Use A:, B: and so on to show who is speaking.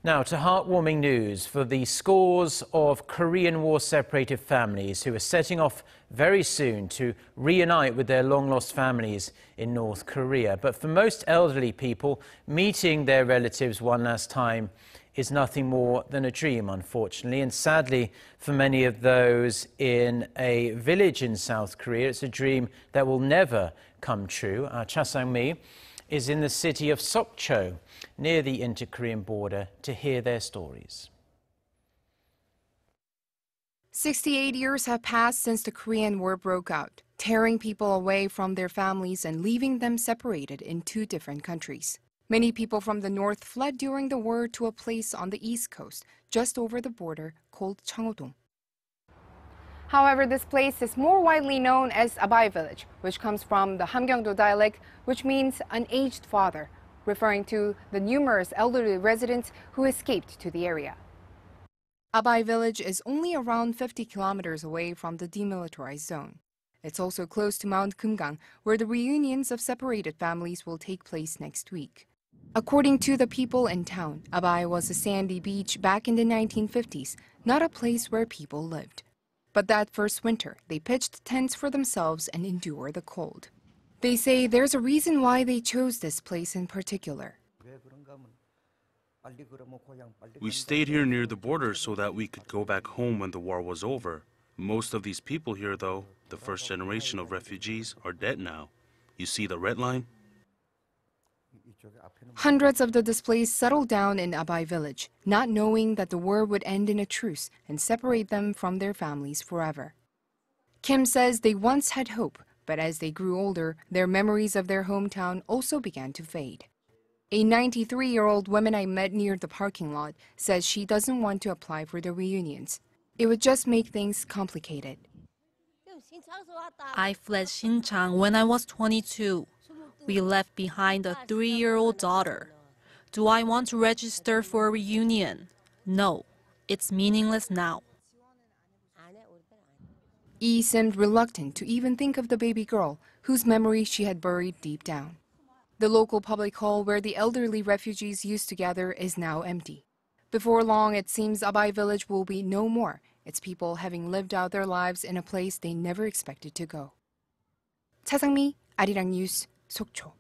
A: Now to heartwarming news for the scores of Korean War-separated families who are setting off very soon to reunite with their long-lost families in North Korea. But for most elderly people, meeting their relatives one last time is nothing more than a dream, unfortunately. And sadly, for many of those in a village in South Korea, it's a dream that will never come true. Cha Sang-mi is in the city of Sokcho, near the inter-Korean border, to hear their stories.
B: 68 years have passed since the Korean War broke out, tearing people away from their families and leaving them separated in two different countries. Many people from the north fled during the war to a place on the east coast, just over the border, called Cheongho-dong. However, this place is more widely known as Abai Village, which comes from the Hamgyeong-do dialect, which means an aged father, referring to the numerous elderly residents who escaped to the area. Abai Village is only around 50 kilometers away from the demilitarized zone. It's also close to Mount Kumgang, where the reunions of separated families will take place next week. According to the people in town, Abai was a sandy beach back in the 1950s, not a place where people lived. But that first winter, they pitched tents for themselves and endured the cold. They say there's a reason why they chose this place in particular.
C: We stayed here near the border so that we could go back home when the war was over. Most of these people here, though, the first generation of refugees, are dead now. You see the red line?
B: Hundreds of the displaced settled down in Abai Village, not knowing that the war would end in a truce and separate them from their families forever. Kim says they once had hope, but as they grew older, their memories of their hometown also began to fade. A 93-year-old woman I met near the parking lot says she doesn't want to apply for the reunions. It would just make things complicated.
D: I fled Xinjiang when I was 22. We left behind a 3-year-old daughter. Do I want to register for a reunion? No, it's meaningless now.
B: Yi seemed reluctant to even think of the baby girl, whose memory she had buried deep down. The local public hall where the elderly refugees used to gather is now empty. Before long, it seems Abai Village will be no more, its people having lived out their lives in a place they never expected to go. Cha Sang-mi, Arirang News, Sokcho.